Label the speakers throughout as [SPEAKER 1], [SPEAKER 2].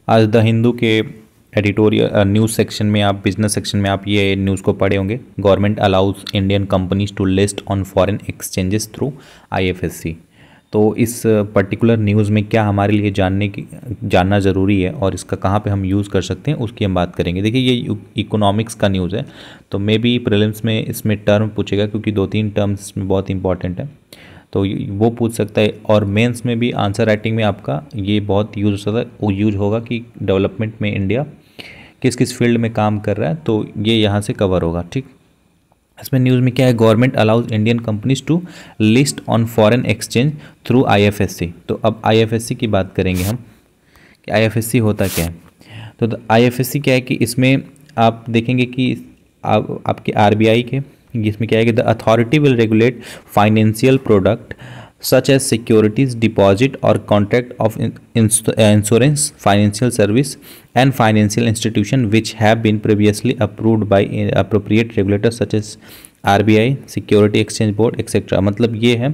[SPEAKER 1] आज द हिंदू के editorial news section में आप बिजनेस सेक्शन में आप ये न्यूज़ को पढ़े होंगे। Government allows Indian companies to list on foreign exchanges through IFSC. तो इस पर्टिकुलर न्यूज़ में क्या हमारे लिए जानना ज़रूरी है और इसका कहाँ पे हम यूज़ कर सकते हैं उसकी हम बात करेंगे। देखिए ये इकोनॉमिक्स का न्यूज़ है, तो मे बी प्रीलिम्स में इसमें टर्म पूछेगा क्योंकि 2-3 टर्म्स इसमें बहुत इंपॉर्टेंट है, तो वो पूछ सकता है। और मेंस में भी आंसर राइटिंग में आपका ये बहुत यूज होगा कि डेवलपमेंट में इंडिया किस किस फील्ड में काम कर रहा है, तो ये यहाँ से कवर होगा। ठीक, इसमें न्यूज़ में क्या है, government allows Indian companies to list on foreign exchange through IFSC. तो अब आईएफएससी की बात करेंगे हम कि आईएफएससी होता क्या है। तो आईएफएससी क्या है कि इसमें आप देखेंगे कि आपके आरबीआई के इसमें क्या है कि the authority will regulate financial product such as securities, deposit or contract of insurance, financial service and financial institution which have been previously approved by appropriate regulators such as RBI, Security Exchange Board etc. मतलब ये है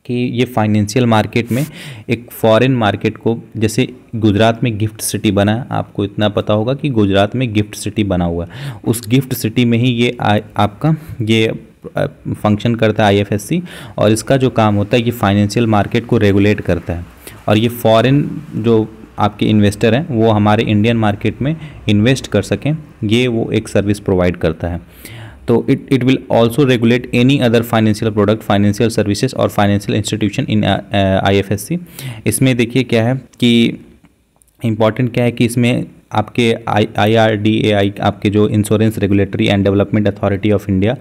[SPEAKER 1] कि ये financial market में एक foreign market को, जैसे गुजरात में गिफ्ट सिटी बना है, आपको इतना पता होगा कि गुजरात में गिफ्ट सिटी बना हुआ है, उस गिफ्ट सिटी में ही ये आपका ये फंक्शन करता है आईएफएससी। और इसका जो काम होता है ये फाइनेंशियल मार्केट को रेगुलेट करता है और ये फॉरेन जो आपके इन्वेस्टर हैं वो हमारे इंडियन मार्केट में इन्वेस्ट कर सकें, ये वो एक सर्विस प्रोवाइड करता है। तो it will also regulate any other financial product, financial services और फाइनेंशियल इंस्टीट्यूशन इन आईएफएससी। इसमें देखिए क्या है कि इम्पॉर्टेंट क्या है कि इसमें आपके IRDAI आपके जो insurance regulatory and development authority of India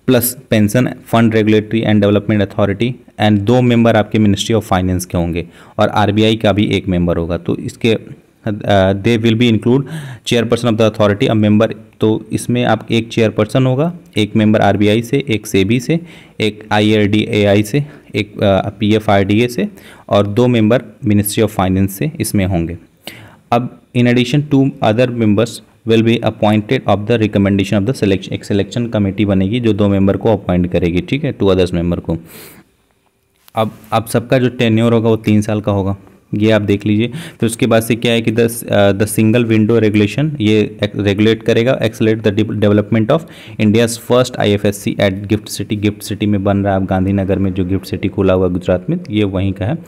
[SPEAKER 1] plus pension fund regulatory and development authority and 2 member आपके मिनिस्ट्री ऑफ फाइनेंस के होंगे और आरबीआई का भी 1 मेंबर होगा। तो इसके they will be include chairperson of the authority, a member. तो इसमें आप एक चेयरपर्सन होगा, 1 मेंबर आरबीआई से, 1 सेबी से, 1 IRDAI से, 1 PFRDA से और 2 मेंबर मिनिस्ट्री ऑफ फाइनेंस से इसमें होंगे। अब in addition 2 other members will be appointed of the recommendation of the selection. एक सिलेक्शन कमेटी बनेगी जो 2 मेंबर को अपॉइंट करेगी, ठीक है, 2 अदर्स मेंबर को। अब सबका जो टेन्योर होगा वो 3 साल का होगा, ये आप देख लीजिए। फिर उसके बाद से क्या है कि द सिंगल विंडो रेगुलेशन ये रेगुलेट करेगा, accelerate the development of India's first IFSC at GIFT City. GIFT City में बन रहा है, अब गांधीनगर में जो गिफ्ट सिटी खुला हुआ गुजरात में, ये वहीं का है।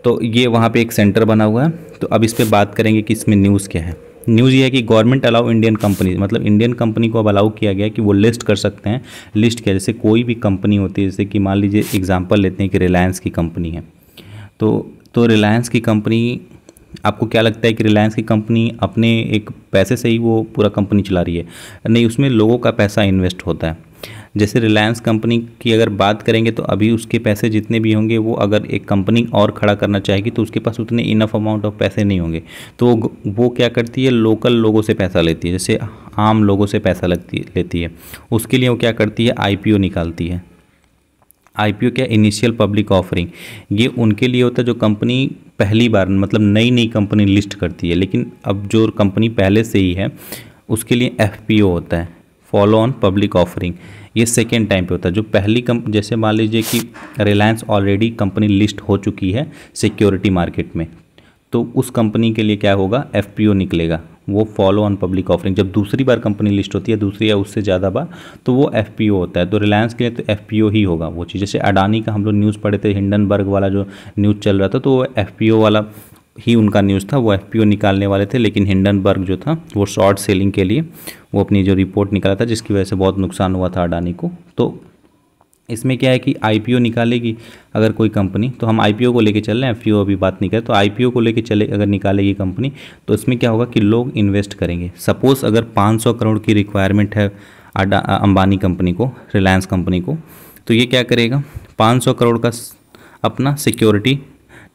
[SPEAKER 1] तो ये वहाँ पे एक सेंटर बना हुआ है। तो अब इस पर बात करेंगे कि इसमें न्यूज़ क्या है। न्यूज़ ये है कि गवर्नमेंट अलाउ इंडियन कंपनी, मतलब इंडियन कंपनी को अब अलाउ किया गया कि वो लिस्ट कर सकते हैं। लिस्ट क्या, जैसे कोई भी कंपनी होती है, जैसे कि मान लीजिए एग्जांपल लेते हैं कि रिलायंस की कंपनी है, तो रिलायंस की कंपनी, आपको क्या लगता है कि रिलायंस की कंपनी अपने एक पैसे से ही वो पूरा कंपनी चला रही है? नहीं, उसमें लोगों का पैसा इन्वेस्ट होता है। जैसे रिलायंस कंपनी की अगर बात करेंगे तो अभी उसके पैसे जितने भी होंगे वो अगर एक कंपनी और खड़ा करना चाहेगी तो उसके पास उतने इनफ अमाउंट ऑफ पैसे नहीं होंगे, तो वो क्या करती है, लोकल लोगों से पैसा लेती है, जैसे आम लोगों से पैसा लेती है। उसके लिए वो क्या करती है, आईपीओ निकालती है। आईपीओ क्या, इनिशियल पब्लिक ऑफरिंग, ये उनके लिए होता है जो कंपनी पहली बार, मतलब नई कंपनी लिस्ट करती है। लेकिन अब जो कंपनी पहले से ही है उसके लिए एफपीओ होता है, फॉलो ऑन पब्लिक ऑफरिंग, ये सेकेंड टाइम पे होता है। जो पहली जैसे मान लीजिए कि रिलायंस ऑलरेडी कंपनी लिस्ट हो चुकी है सिक्योरिटी मार्केट में, तो उस कंपनी के लिए क्या होगा, एफपीओ निकलेगा, वो फॉलो ऑन पब्लिक ऑफरिंग। जब दूसरी बार कंपनी लिस्ट होती है, दूसरी या उससे ज़्यादा बार, तो वो एफपीओ होता है। तो रिलायंस के लिए तो एफपीओ ही होगा वो चीज़। जैसे अडानी का हम लोग न्यूज़ पढ़े थे, हिंडनबर्ग वाला जो न्यूज़ चल रहा था, तो वो एफपीओ वाला ही उनका न्यूज़ था, वो एफपीओ निकालने वाले थे। लेकिन हिंडनबर्ग जो था वो शॉर्ट सेलिंग के लिए वो अपनी जो रिपोर्ट निकाला था, जिसकी वजह से बहुत नुकसान हुआ था अडानी को। तो इसमें क्या है कि आईपीओ निकालेगी अगर कोई कंपनी, तो हम आईपीओ को लेके चल रहे हैं, एफपीओ अभी बात नहीं करें। तो आईपीओ को लेके चले अगर निकालेगी कंपनी, तो इसमें क्या होगा कि लोग इन्वेस्ट करेंगे। सपोज़ अगर 500 करोड़ की रिक्वायरमेंट है अंबानी कंपनी को, रिलायंस कंपनी को, तो ये क्या करेगा, 500 करोड़ का अपना सिक्योरिटी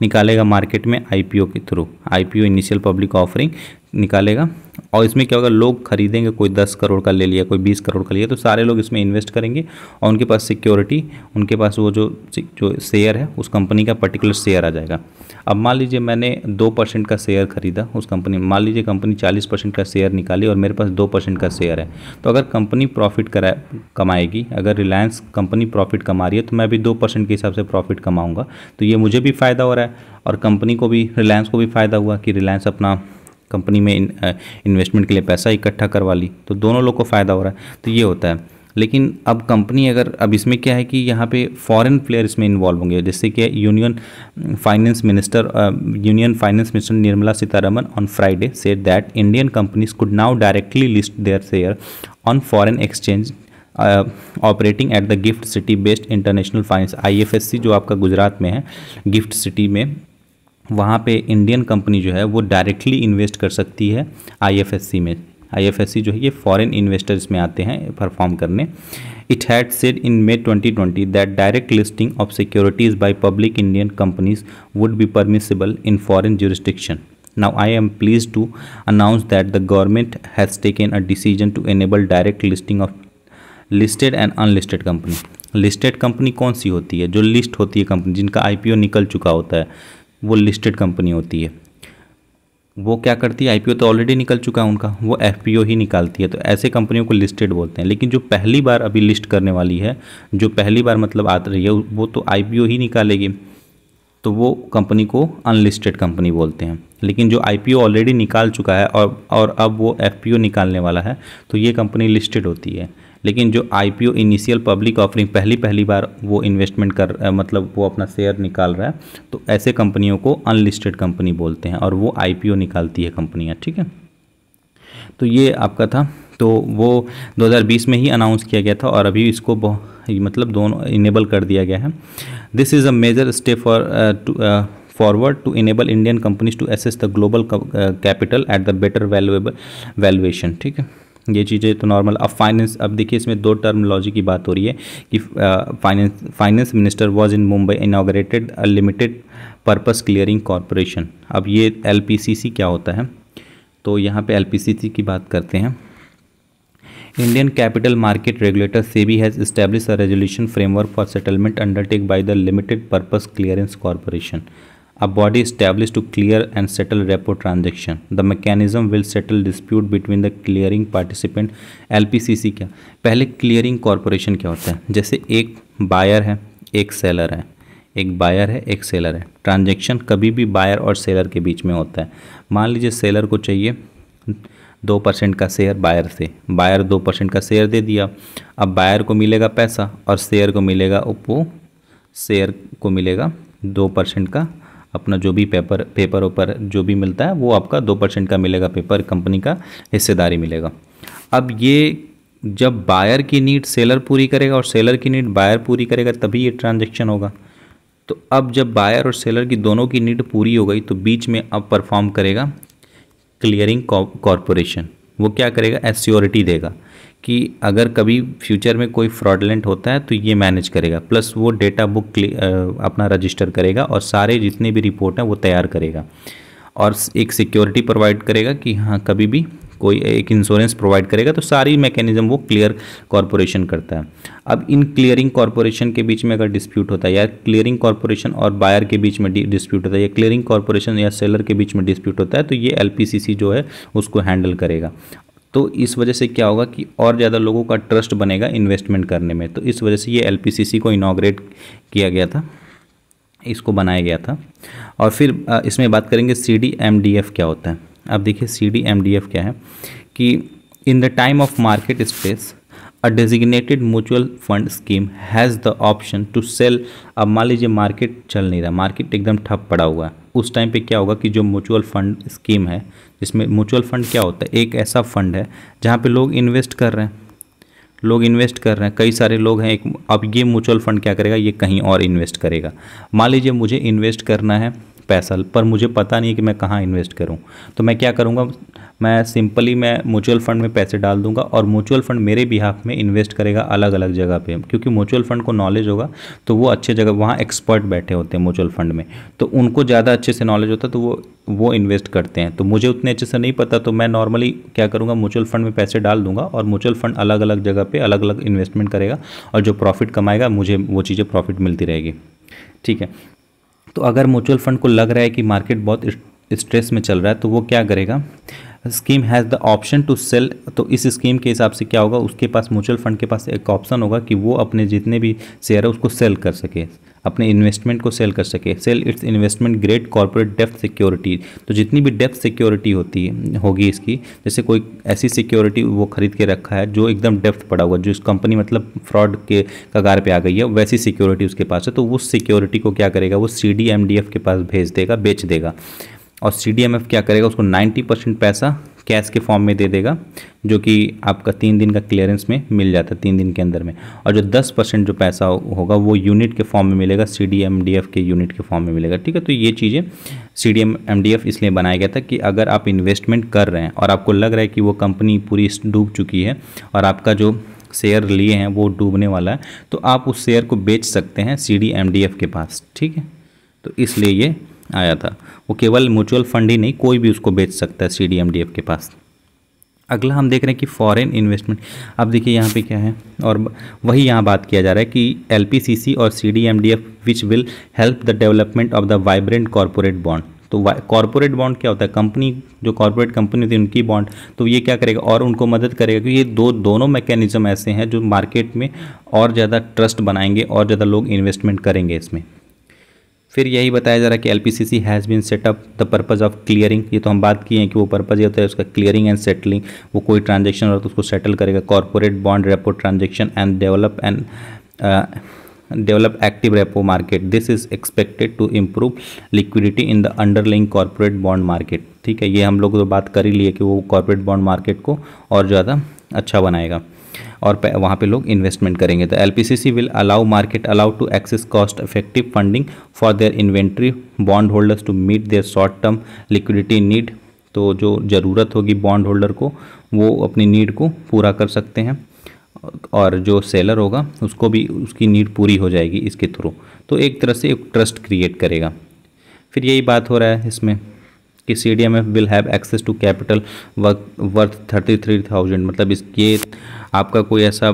[SPEAKER 1] निकालेगा मार्केट में आईपीओ के through. IPO initial public offering निकालेगा और इसमें क्या होगा, लोग खरीदेंगे, कोई 10 करोड़ का ले लिया, कोई 20 करोड़ का लिया, तो सारे लोग इसमें इन्वेस्ट करेंगे और उनके पास सिक्योरिटी, उनके पास वो जो शेयर है उस कंपनी का पर्टिकुलर शेयर आ जाएगा। अब मान लीजिए मैंने 2% का शेयर खरीदा उस कंपनी में, मान लीजिए कंपनी 40% का शेयर निकाली और मेरे पास 2% का शेयर है, तो अगर कंपनी प्रॉफिट कमाएगी, अगर रिलायंस कंपनी प्रॉफिट कमा रही है तो मैं भी 2% के हिसाब से प्रॉफिट कमाऊँगा। तो ये मुझे भी फ़ायदा हो रहा है और कंपनी को भी, रिलायंस को भी फ़ायदा हुआ कि रिलायंस अपना कंपनी में इन्वेस्टमेंट के लिए पैसा इकट्ठा करवा ली, तो दोनों लोग को फ़ायदा हो रहा है। तो ये होता है। लेकिन अब कंपनी अगर, अब इसमें क्या है कि यहाँ पे फॉरेन प्लेयर इसमें इन्वॉल्व होंगे, जैसे कि union finance minister Nirmala Sitharaman on Friday said that Indian companies could now directly list their share on foreign exchange operating at the gift city based international finance, IFSC जो आपका गुजरात में है, गिफ्ट सिटी में, वहाँ पे इंडियन कंपनी जो है वो डायरेक्टली इन्वेस्ट कर सकती है IFSC में। IFSC जो है ये फॉरेन इन्वेस्टर्स में आते हैं परफॉर्म करने। It had said in May 2020 that direct listing of securities by public Indian companies would be permissible in foreign jurisdiction. Now I am pleased to announce that the government has taken a decision to enable direct listing of listed and unlisted company. Listed company कौन सी होती है? जो list होती है company, जिनका IPO निकल चुका होता है, वो लिस्टेड कंपनी होती है। वो क्या करती है, IPO तो ऑलरेडी निकल चुका है उनका, वो FPO ही निकालती है, तो ऐसे कंपनियों को लिस्टेड बोलते हैं। लेकिन जो पहली बार अभी लिस्ट करने वाली है, जो पहली बार मतलब आ रही है, वो तो IPO ही निकालेगी, तो वो कंपनी को अनलिस्टेड कंपनी बोलते हैं। लेकिन जो IPO ऑलरेडी निकाल चुका है और अब वो FPO निकालने वाला है, तो ये कंपनी लिस्टेड होती है। लेकिन जो IPO इनिशियल पब्लिक ऑफरिंग पहली बार वो इन्वेस्टमेंट मतलब वो अपना शेयर निकाल रहा है, तो ऐसे कंपनियों को अनलिस्टेड कंपनी बोलते हैं और वो IPO निकालती है कंपनियां, ठीक है। तो ये आपका था, तो वो 2020 में ही अनाउंस किया गया था और अभी इसको मतलब दोनों इनेबल कर दिया गया है। This is a major step forward to enable Indian companies to access the global capital at the better valuation, ठीक है। ये चीज़ें तो नॉर्मल। अब फाइनेंस, अब देखिए इसमें दो टर्मिनोलॉजी की बात हो रही है कि finance minister was in Mumbai inaugurated a limited purpose clearing corporation. अब ये LPCC क्या होता है, तो यहाँ पे LPCC की बात करते हैं। Indian capital market regulator SEBI has establish a resolution framework for settlement undertake by the limited purpose clearance corporation, a body established to clear and settle repo transaction. The mechanism will settle dispute between the clearing participant. LPCC क्या, पहले clearing corporation क्या होता है, जैसे एक buyer है, एक seller है, एक बायर है, एक सेलर है। ट्रांजैक्शन कभी भी बायर और सेलर के बीच में होता है। मान लीजिए सेलर को चाहिए 2% का शेयर बायर से, बायर 2% का शेयर दे दिया, अब बायर को मिलेगा पैसा और शेयर को मिलेगा, वो शेयर को मिलेगा 2% का अपना जो भी पेपर ऊपर जो भी मिलता है वो आपका 2% का मिलेगा, पेपर कंपनी का हिस्सेदारी मिलेगा। अब ये जब बायर की नीड सेलर पूरी करेगा और सेलर की नीड बायर पूरी करेगा तभी ये ट्रांजैक्शन होगा। तो अब जब बायर और सेलर की दोनों की नीड पूरी हो गई तो बीच में अब परफॉर्म करेगा क्लियरिंग कॉरपोरेशन। वो क्या करेगा, एश्योरिटी देगा कि अगर कभी फ्यूचर में कोई फ्रॉडलेंट होता है तो ये मैनेज करेगा, प्लस वो डेटा बुक अपना रजिस्टर करेगा और सारे जितने भी रिपोर्ट हैं वो तैयार करेगा और एक सिक्योरिटी प्रोवाइड करेगा कि हाँ कभी भी कोई एक इंश्योरेंस प्रोवाइड करेगा। तो सारी मैकेनिज्म वो क्लियर कॉरपोरेशन करता है। अब इन क्लियरिंग कॉरपोरेशन के बीच में अगर डिस्प्यूट होता है या क्लियरिंग कॉरपोरेशन और बायर के बीच में डिस्प्यूट होता है या क्लियरिंग कॉरपोरेशन या सेलर के बीच में डिस्प्यूट होता है तो ये LPCC जो है उसको हैंडल करेगा। तो इस वजह से क्या होगा कि और ज़्यादा लोगों का ट्रस्ट बनेगा इन्वेस्टमेंट करने में। तो इस वजह से ये LPCC को इनॉग्रेट किया गया था, इसको बनाया गया था। और फिर इसमें बात करेंगे CDMDF क्या होता है। अब देखिए CDMDF क्या है कि in the time of market stress a designated mutual fund scheme has the option to sell. अब मान लीजिए मार्केट चल नहीं रहा, मार्केट एकदम ठप पड़ा हुआ है, उस टाइम पे क्या होगा कि जो म्यूचुअल फंड स्कीम है, जिसमें म्यूचुअल फंड क्या होता है, एक ऐसा फंड है जहाँ पे लोग इन्वेस्ट कर रहे हैं, लोग इन्वेस्ट कर रहे हैं, कई सारे लोग हैं। एक अब ये म्यूचुअल फंड क्या करेगा, ये कहीं और इन्वेस्ट करेगा। मान लीजिए मुझे इन्वेस्ट करना है पैसा, पर मुझे पता नहीं कि मैं कहाँ इन्वेस्ट करूँ, तो मैं क्या करूँगा, मैं सिंपली मैं म्यूचुअल फंड में पैसे डाल दूंगा और म्यूचुअल फंड मेरे बिहाफ में इन्वेस्ट करेगा अलग अलग जगह पे, क्योंकि म्यूचुअल फंड को नॉलेज होगा तो वो अच्छे जगह, वहाँ एक्सपर्ट बैठे होते हैं म्यूचुअल फंड में, तो उनको ज़्यादा अच्छे से नॉलेज होता है, तो वो इन्वेस्ट करते हैं। तो मुझे उतने अच्छे से नहीं पता, तो मैं नॉर्मली क्या करूँगा, म्यूचुअल फंड में पैसे डाल दूंगा और म्यूचुअल फंड अलग अलग जगह पर अलग अलग इन्वेस्टमेंट करेगा और जो प्रॉफिट कमाएगा मुझे वो चीज़ें प्रॉफिट मिलती रहेगी। ठीक है, तो अगर म्यूचुअल फंड को लग रहा है कि मार्केट बहुत स्ट्रेस में चल रहा है, तो वो क्या करेगा, scheme has the option to sell. तो इस स्कीम के हिसाब से क्या होगा, उसके पास म्यूचुअल फंड के पास एक ऑप्शन होगा कि वो अपने जितने भी शेयर है उसको सेल कर सके, अपने इन्वेस्टमेंट को सेल कर सके। Sell its investment grade corporate डेप्थ सिक्योरिटी। तो जितनी भी डेप्थ सिक्योरिटी होगी इसकी, जैसे कोई ऐसी सिक्योरिटी वो खरीद के रखा है जो एकदम डेप्थ पड़ा हुआ, जो इस कंपनी मतलब फ्रॉड के कगार पे आ गई है, वैसी सिक्योरिटी उसके पास है, तो उस सिक्योरिटी को क्या करेगा, वो CDMDF के पास भेज देगा, बेच देगा। और CDMF क्या करेगा, उसको 90% पैसा कैश के फॉर्म में दे देगा, जो कि आपका 3 दिन का क्लियरेंस में मिल जाता है, 3 दिन के अंदर में। और जो 10% जो पैसा होगा वो यूनिट के फॉर्म में मिलेगा, CDMDF के यूनिट के फॉर्म में मिलेगा। ठीक है, तो ये चीज़ें CDMDF इसलिए बनाया गया था कि अगर आप इन्वेस्टमेंट कर रहे हैं और आपको लग रहा है कि वो कंपनी पूरी डूब चुकी है और आपका जो शेयर लिए हैं वो डूबने वाला है, तो आप उस शेयर को बेच सकते हैं CDMDF के पास। ठीक है, तो इसलिए ये आया था। वो केवल म्यूचुअल फंड ही नहीं, कोई भी उसको बेच सकता है CDMDF के पास। अगला हम देख रहे हैं कि फॉरेन इन्वेस्टमेंट। अब देखिए यहाँ पे क्या है, और वही यहाँ बात किया जा रहा है कि LPCC और CDMDF which will help the development of the vibrant corporate bond. तो कॉर्पोरेट बॉन्ड क्या होता है, कंपनी जो कॉर्पोरेट कंपनी होती है उनकी बॉन्ड, तो ये क्या करेगा और उनको मदद करेगा, क्योंकि ये दोनों मैकेनिज्म ऐसे हैं जो मार्केट में और ज़्यादा ट्रस्ट बनाएंगे और ज़्यादा लोग इन्वेस्टमेंट करेंगे इसमें। फिर यही बताया जा रहा है कि LPCC has been set up the purpose of clearing. ये तो हम बात किए हैं कि वो पर्पज़ ये होता है उसका क्लियरिंग एंड सेटलिंग, वो कोई ट्रांजेक्शन हो तो उसको सेटल करेगा। Corporate bond repo transaction and develop active repo market. This is expected to improve liquidity in the underlying corporate bond market. ठीक है, ये हम लोग तो बात कर ही लिए कि वो कॉर्पोरेट बॉन्ड मार्केट को और ज़्यादा अच्छा बनाएगा और वहाँ पे लोग इन्वेस्टमेंट करेंगे। तो LPCC will allow to access cost effective funding for their inventory bond holders to meet their short term liquidity need. तो जो ज़रूरत होगी बॉन्ड होल्डर को, वो अपनी नीड को पूरा कर सकते हैं और जो सेलर होगा उसको भी उसकी नीड पूरी हो जाएगी इसके थ्रू। तो एक तरह से एक ट्रस्ट क्रिएट करेगा। फिर यही बात हो रहा है इसमें कि CDMF will have access to capital worth 33,000। मतलब ये आपका कोई ऐसा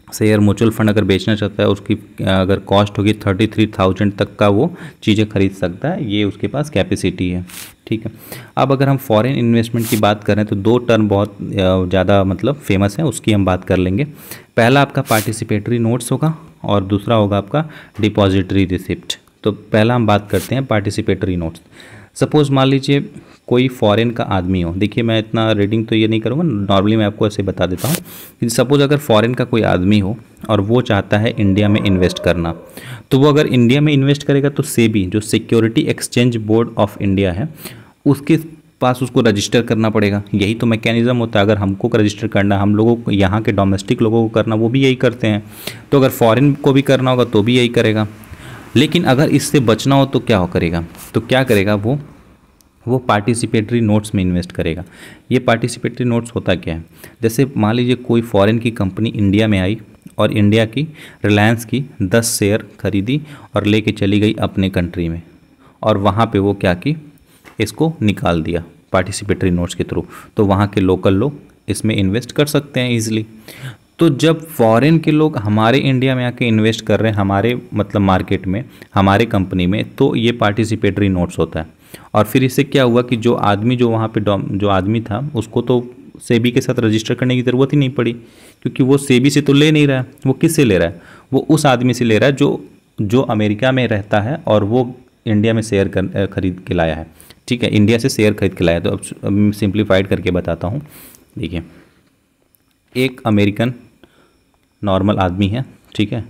[SPEAKER 1] शेयर म्यूचुअल फंड अगर बेचना चाहता है, उसकी अगर कॉस्ट होगी 33,000 तक का वो चीज़ें खरीद सकता है, ये उसके पास कैपेसिटी है। ठीक है, अब अगर हम फॉरेन इन्वेस्टमेंट की बात करें तो 2 टर्म बहुत ज़्यादा मतलब फेमस है, उसकी हम बात कर लेंगे। पहला आपका पार्टिसिपेटरी नोट्स होगा और दूसरा होगा आपका डिपॉजिटरी रिसिप्ट। तो पहला हम बात करते हैं पार्टिसिपेटरी नोट्स। सपोज़ मान लीजिए कोई फॉरेन का आदमी हो, देखिए मैं इतना रीडिंग तो ये नहीं करूँगा, नॉर्मली मैं आपको ऐसे बता देता हूँ कि सपोज़ अगर फॉरेन का कोई आदमी हो और वो चाहता है इंडिया में इन्वेस्ट करना, तो वो अगर इंडिया में इन्वेस्ट करेगा तो सेबी जो security exchange board of India है उसके पास उसको रजिस्टर करना पड़ेगा। यही तो मैकेनिज़्म होता है, अगर हमको रजिस्टर करना, हम लोगों को यहाँ के डोमेस्टिक लोगों को करना, वो भी यही करते हैं। तो अगर फॉरेन को भी करना होगा तो भी यही करेगा। लेकिन अगर इससे बचना हो तो क्या करेगा, तो क्या करेगा वो पार्टिसिपेटरी नोट्स में इन्वेस्ट करेगा। ये पार्टिसिपेटरी नोट्स होता क्या है, जैसे मान लीजिए कोई फॉरेन की कंपनी इंडिया में आई और इंडिया की रिलायंस की 10 शेयर खरीदी और लेके चली गई अपने कंट्री में, और वहाँ पे वो क्या की, इसको निकाल दिया पार्टिसिपेटरी नोट्स के थ्रू। तो वहाँ के लोकल लोग इसमें इन्वेस्ट कर सकते हैं ईजिली। तो जब फॉरेन के लोग हमारे इंडिया में आके इन्वेस्ट कर रहे हैं, हमारे मतलब मार्केट में, हमारे कंपनी में, तो ये पार्टिसिपेटरी नोट्स होता है। और फिर इससे क्या हुआ कि जो आदमी जो वहाँ पे जो आदमी था उसको तो सेबी के साथ रजिस्टर करने की ज़रूरत ही नहीं पड़ी, क्योंकि वो सेबी से तो ले नहीं रहा है। वो किससे ले रहा है, वो उस आदमी से ले रहा है जो अमेरिका में रहता है और वो इंडिया में शेयर खरीद के लाया है। ठीक है, इंडिया से शेयर खरीद के लाया। तो अब सिंप्लीफाइड करके बताता हूँ। देखिए, एक अमेरिकन नॉर्मल आदमी है, ठीक है,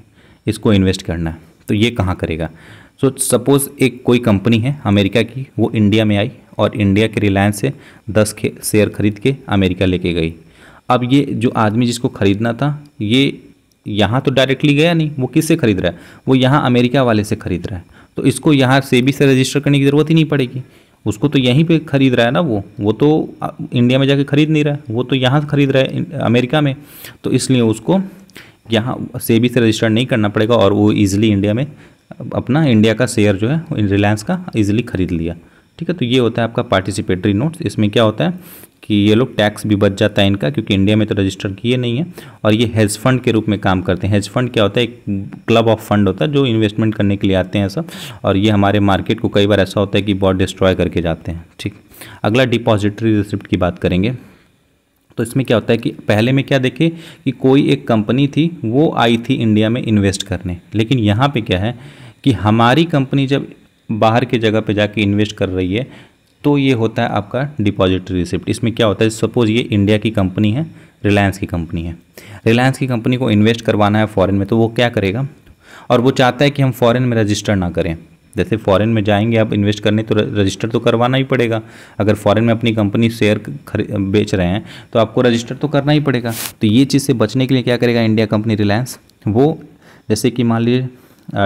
[SPEAKER 1] इसको इन्वेस्ट करना है, तो ये कहाँ करेगा। सो सपोज़ एक कोई कंपनी है अमेरिका की, वो इंडिया में आई और इंडिया के रिलायंस से 10 शेयर खरीद के अमेरिका लेके गई। अब ये जो आदमी जिसको ख़रीदना था ये यहाँ तो डायरेक्टली गया नहीं, वो किससे खरीद रहा है, वो यहाँ अमेरिका वाले से खरीद रहा है। तो इसको यहाँ सेबी से रजिस्टर करने की ज़रूरत ही नहीं पड़ेगी, उसको तो यहीं पे खरीद रहा है ना, वो तो इंडिया में जाके खरीद नहीं रहा है, वो तो यहाँ से खरीद रहा है अमेरिका में। तो इसलिए उसको यहाँ सेबी से रजिस्टर नहीं करना पड़ेगा और वो ईजिली इंडिया में अपना इंडिया का शेयर जो है रिलायंस का ईजिली खरीद लिया। ठीक है, तो ये होता है आपका पार्टिसिपेटरी नोट्स। इसमें क्या होता है कि ये लोग टैक्स भी बच जाता है इनका, क्योंकि इंडिया में तो रजिस्टर किए नहीं है। और ये हेज फंड के रूप में काम करते हैं। हेज फंड क्या होता है, एक क्लब ऑफ फंड होता है जो इन्वेस्टमेंट करने के लिए आते हैं सब, और ये हमारे मार्केट को कई बार ऐसा होता है कि बहुत डिस्ट्रॉय करके जाते हैं। ठीक, अगला डिपॉजिटरी रिसिप्ट की बात करेंगे। तो इसमें क्या होता है कि पहले में क्या देखे कि कोई एक कंपनी थी वो आई थी इंडिया में इन्वेस्ट करने, लेकिन यहाँ पे क्या है कि हमारी कंपनी जब बाहर के जगह पे जाके इन्वेस्ट कर रही है तो ये होता है आपका डिपॉजिटरी रिसिप्ट। इसमें क्या होता है, सपोज़ ये इंडिया की कंपनी है, रिलायंस की कंपनी है, रिलायंस की कंपनी को इन्वेस्ट करवाना है फॉरेन में, तो वो क्या करेगा, और वो चाहता है कि हम फॉरेन में रजिस्टर ना करें। जैसे फॉरेन में जाएंगे आप इन्वेस्ट करने तो रजिस्टर तो करवाना ही पड़ेगा। अगर फॉरेन में अपनी कंपनी शेयर बेच रहे हैं तो आपको रजिस्टर तो करना ही पड़ेगा। तो ये चीज़ से बचने के लिए क्या करेगा इंडिया कंपनी रिलायंस, वो जैसे कि मान लीजिए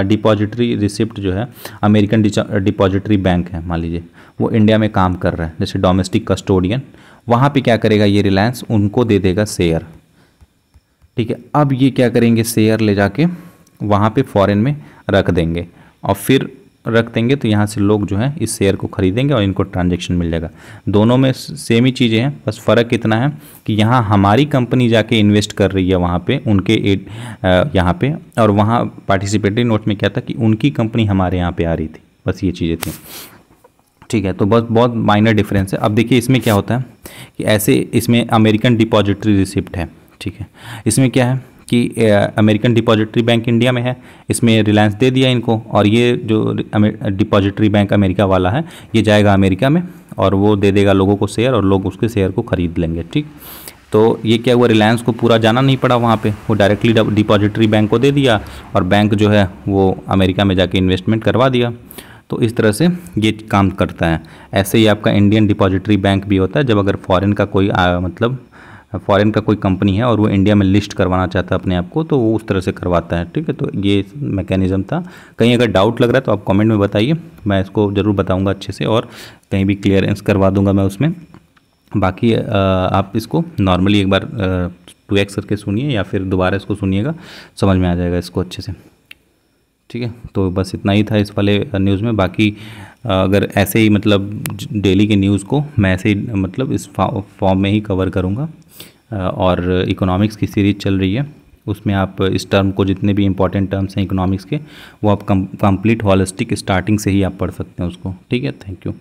[SPEAKER 1] डिपॉजिटरी रिसिप्ट जो है अमेरिकन डिपॉजिटरी बैंक है, मान लीजिए वो इंडिया में काम कर रहा है जैसे डोमेस्टिक कस्टोडियन, वहाँ पे क्या करेगा ये रिलायंस, उनको दे देगा शेयर। ठीक है, अब ये क्या करेंगे, शेयर ले जाके वहाँ पे फॉरेन में रख देंगे, और फिर रख देंगे तो यहाँ से लोग जो है इस शेयर को खरीदेंगे और इनको ट्रांजैक्शन मिल जाएगा। दोनों में सेम ही चीज़ें हैं, बस फ़र्क इतना है कि यहाँ हमारी कंपनी जाके इन्वेस्ट कर रही है वहाँ पे उनके यहाँ पे, और वहाँ पार्टिसिपेटरी नोट में क्या था कि उनकी कंपनी हमारे यहाँ पे आ रही थी, बस ये चीज़ें थी। ठीक है, तो बस बहुत माइनर डिफरेंस है। अब देखिए इसमें क्या होता है कि ऐसे इसमें अमेरिकन डिपॉजिटरी रिसिप्ट है। ठीक है, इसमें क्या है कि अमेरिकन डिपॉजिटरी बैंक इंडिया में है, इसमें रिलायंस दे दिया इनको, और ये जो डिपॉजिटरी बैंक अमेरिका वाला है ये जाएगा अमेरिका में और वो दे देगा लोगों को शेयर, और लोग उसके शेयर को खरीद लेंगे। ठीक, तो ये क्या हुआ, रिलायंस को पूरा जाना नहीं पड़ा वहाँ पे, वो डायरेक्टली डिपॉजिटरी बैंक को दे दिया और बैंक जो है वो अमेरिका में जाके इन्वेस्टमेंट करवा दिया। तो इस तरह से ये काम करता है। ऐसे ही आपका इंडियन डिपॉजिटरी बैंक भी होता है, जब अगर फॉरेन का कोई मतलब फॉरेन का कोई कंपनी है और वो इंडिया में लिस्ट करवाना चाहता है अपने आप को, तो वो उस तरह से करवाता है। ठीक है, तो ये मैकेनिज़्म था। कहीं अगर डाउट लग रहा है तो आप कमेंट में बताइए, मैं इसको ज़रूर बताऊंगा अच्छे से, और कहीं भी क्लियरेंस करवा दूंगा मैं उसमें। बाकी आप इसको नॉर्मली एक बार 2x करके सुनिए या फिर दोबारा इसको सुनिएगा, समझ में आ जाएगा इसको अच्छे से। ठीक है, तो बस इतना ही था इस वाले न्यूज़ में। बाकी अगर ऐसे ही मतलब डेली के न्यूज़ को मैं ऐसे ही मतलब इस फॉर्म में ही कवर करूँगा, और इकोनॉमिक्स की सीरीज़ चल रही है, उसमें आप इस टर्म को, जितने भी इंपॉर्टेंट टर्म्स हैं इकोनॉमिक्स के, वो आप कंप्लीट हॉलिस्टिक स्टार्टिंग से ही आप पढ़ सकते हैं उसको। ठीक है, थैंक यू।